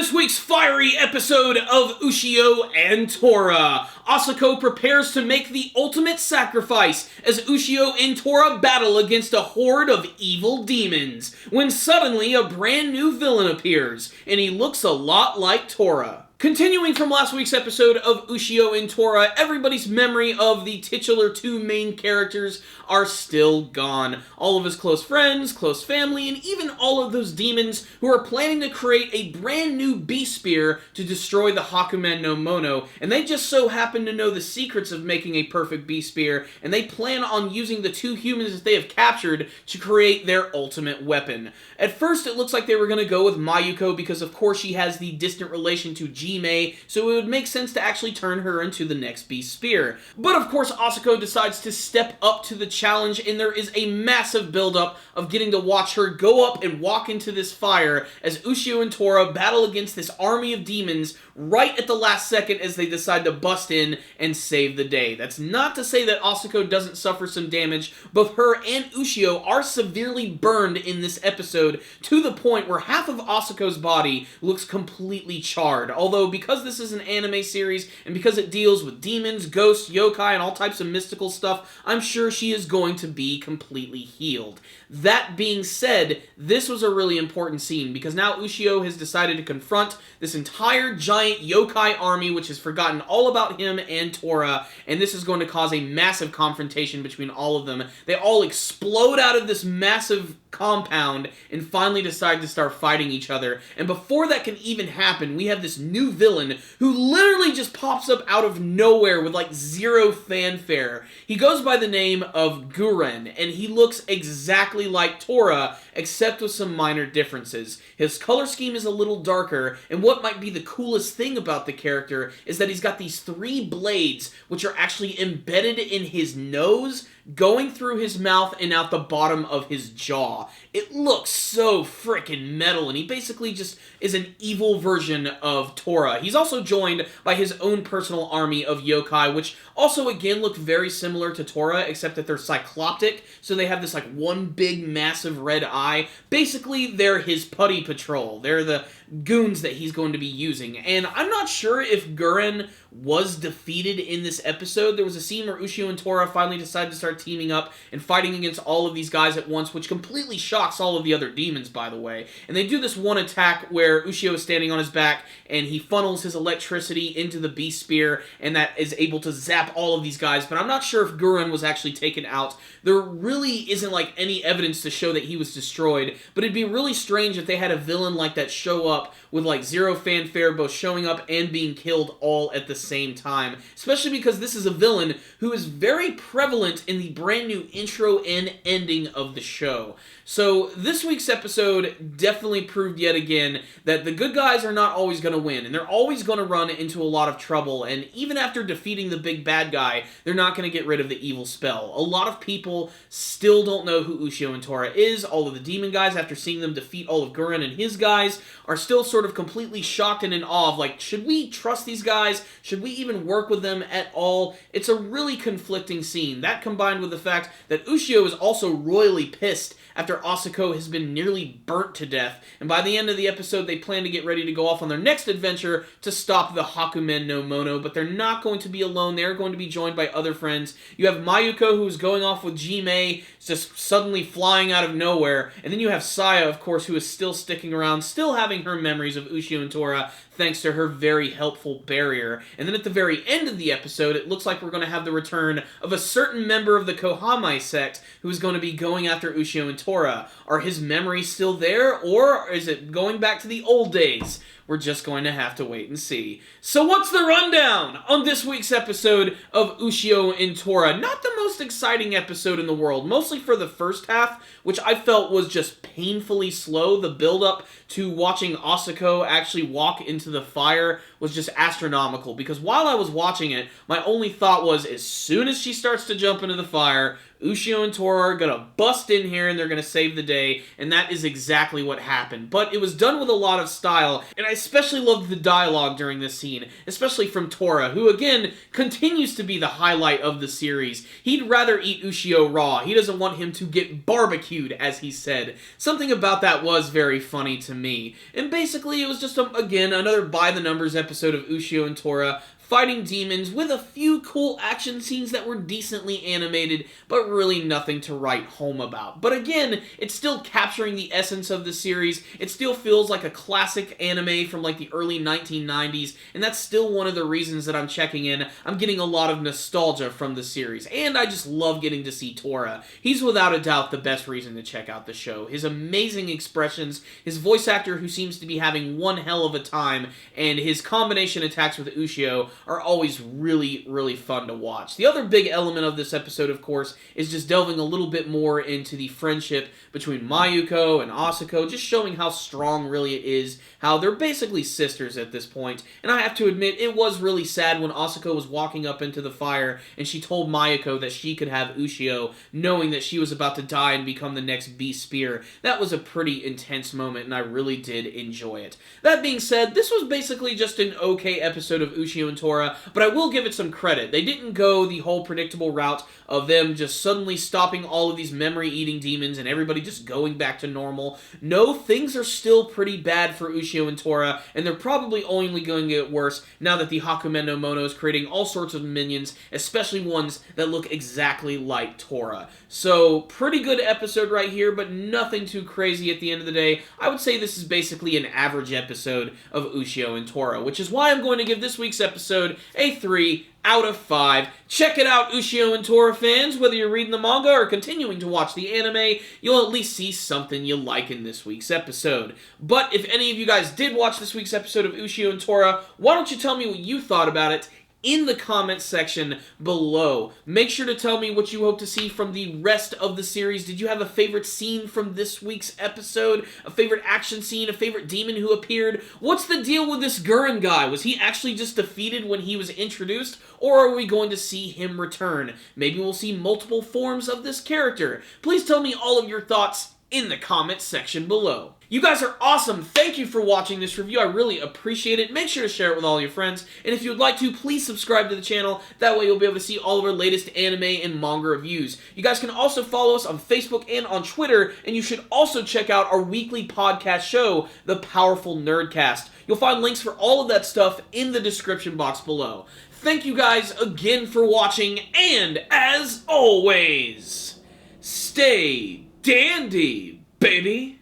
this week's fiery episode of Ushio and Tora. Asuko prepares to make the ultimate sacrifice as Ushio and Tora battle against a horde of evil demons, when suddenly a brand new villain appears, and he looks a lot like Tora. Continuing from last week's episode of Ushio and Tora, everybody's memory of the titular two main characters are still gone. All of his close friends, close family, and even all of those demons who are planning to create a brand new beast spear to destroy the Hakumen no Mono, and they just so happen to know the secrets of making a perfect beast spear, and they plan on using the two humans that they have captured to create their ultimate weapon. At first, it looks like they were going to go with Mayuko because, of course, she has the distant relation to Jime, so it would make sense to actually turn her into the next beast spear. But, of course, Asuko decides to step up to the challenge, and there is a massive buildup of getting to watch her go up and walk into this fire as Ushio and Tora battle against this army of demons right at the last second as they decide to bust in and save the day. That's not to say that Asuko doesn't suffer some damage. Both her and Ushio are severely burned in this episode to the point where half of Asuko's body looks completely charred. Although, because this is an anime series and because it deals with demons, ghosts, yokai, and all types of mystical stuff, I'm sure she is going to be completely healed. That being said, this was a really important scene because now Ushio has decided to confront this entire giant yokai army which has forgotten all about him and Tora, and this is going to cause a massive confrontation between all of them. They all explode out of this massive compound and finally decide to start fighting each other. And before that can even happen, we have this new villain who literally just pops up out of nowhere with like zero fanfare. He goes by the name of Guren, and he looks exactly like Tora, except with some minor differences. His color scheme is a little darker, and what might be the coolest thing about the character is that he's got these three blades, which are actually embedded in his nose, going through his mouth and out the bottom of his jaw. It looks so freaking metal, and he basically just is an evil version of Tora. He's also joined by his own personal army of yokai, which also again look very similar to Tora, except that they're cycloptic, so they have this like one big massive red eye. Basically, they're his putty patrol. They're the goons that he's going to be using, and I'm not sure if Guren was defeated in this episode. There was a scene where Ushio and Tora finally decided to start teaming up and fighting against all of these guys at once, which completely shocks all of the other demons, by the way. And they do this one attack where Ushio is standing on his back, and he funnels his electricity into the beast spear, and that is able to zap all of these guys, but I'm not sure if Guren was actually taken out. There really isn't like any evidence to show that he was destroyed, but it'd be really strange if they had a villain like that show up with like zero fanfare, both showing up and being killed all at the same time. Especially because this is a villain who is very prevalent in the brand new intro and ending of the show. So this week's episode definitely proved yet again that the good guys are not always going to win, and they're always going to run into a lot of trouble, and even after defeating the big bad guy, they're not going to get rid of the evil spell. A lot of people still don't know who Ushio and Tora is. All of the demon guys, after seeing them defeat all of Guren and his guys, are still sort of completely shocked and in awe of like, should we trust these guys? Should we even work with them at all? It's a really conflicting scene. That combined with the fact that Ushio is also royally pissed after Asuko has been nearly burnt to death, and by the end of the episode they plan to get ready to go off on their next adventure to stop the Hakumen no Mono, but they're not going to be alone. They're going to be joined by other friends. You have Mayuko, who's going off with Jime, just suddenly flying out of nowhere, and then you have Saya, of course, who is still sticking around, still having her memories of Ushio and Tora, thanks to her very helpful barrier. And then at the very end of the episode, it looks like we're going to have the return of a certain member of the Kohamai sect who is going to be going after Ushio and Tora. Are his memories still there, or is it going back to the old days? We're just going to have to wait and see. So what's the rundown on this week's episode of Ushio and Tora? Not the most exciting episode in the world, mostly for the first half, which I felt was just painfully slow. The build-up to watching Asuko actually walk into the fire was just astronomical, because while I was watching it, my only thought was, as soon as she starts to jump into the fire, Ushio and Tora are gonna bust in here and they're gonna save the day, and that is exactly what happened. But it was done with a lot of style, and I especially loved the dialogue during this scene, especially from Tora, who again continues to be the highlight of the series. He'd rather eat Ushio raw. He doesn't want him to get barbecued, as he said. Something about that was very funny to me. And basically, it was just, again, another by-the-numbers episode of Ushio and Tora fighting demons with a few cool action scenes that were decently animated, but really nothing to write home about. But again, it's still capturing the essence of the series. It still feels like a classic anime from like the early 1990s, and that's still one of the reasons that I'm checking in. I'm getting a lot of nostalgia from the series, and I just love getting to see Tora. He's without a doubt the best reason to check out the show. His amazing expressions, his voice actor who seems to be having one hell of a time, and his combination attacks with Ushio are always really, really fun to watch. The other big element of this episode, of course, is just delving a little bit more into the friendship between Mayuko and Asako, just showing how strong really it is, how they're basically sisters at this point. And I have to admit, it was really sad when Asako was walking up into the fire and she told Mayuko that she could have Ushio, knowing that she was about to die and become the next Beast Spear. That was a pretty intense moment, and I really did enjoy it. That being said, this was basically just an okay episode of Ushio and Tora, but I will give it some credit. They didn't go the whole predictable route of them just suddenly stopping all of these memory-eating demons and everybody just going back to normal. No, things are still pretty bad for Ushio and Tora, and they're probably only going to get worse now that the Hakumen no Mono is creating all sorts of minions, especially ones that look exactly like Tora. So, pretty good episode right here, but nothing too crazy at the end of the day. I would say this is basically an average episode of Ushio and Tora, which is why I'm going to give this week's episode a 3 out of 5. Check it out, Ushio and Tora fans. Whether you're reading the manga or continuing to watch the anime, you'll at least see something you like in this week's episode. But if any of you guys did watch this week's episode of Ushio and Tora, why don't you tell me what you thought about it in the comments section below. Make sure to tell me what you hope to see from the rest of the series. Did you have a favorite scene from this week's episode? A favorite action scene? A favorite demon who appeared? What's the deal with this Gurren guy? Was he actually just defeated when he was introduced? Or are we going to see him return? Maybe we'll see multiple forms of this character. Please tell me all of your thoughts in the comments section below. You guys are awesome. Thank you for watching this review. I really appreciate it. Make sure to share it with all your friends. And if you would like to, please subscribe to the channel. That way you'll be able to see all of our latest anime and manga reviews. You guys can also follow us on Facebook and on Twitter. And you should also check out our weekly podcast show, The Powerful Nerdcast. You'll find links for all of that stuff in the description box below. Thank you guys again for watching. And as always, stay dandy, baby.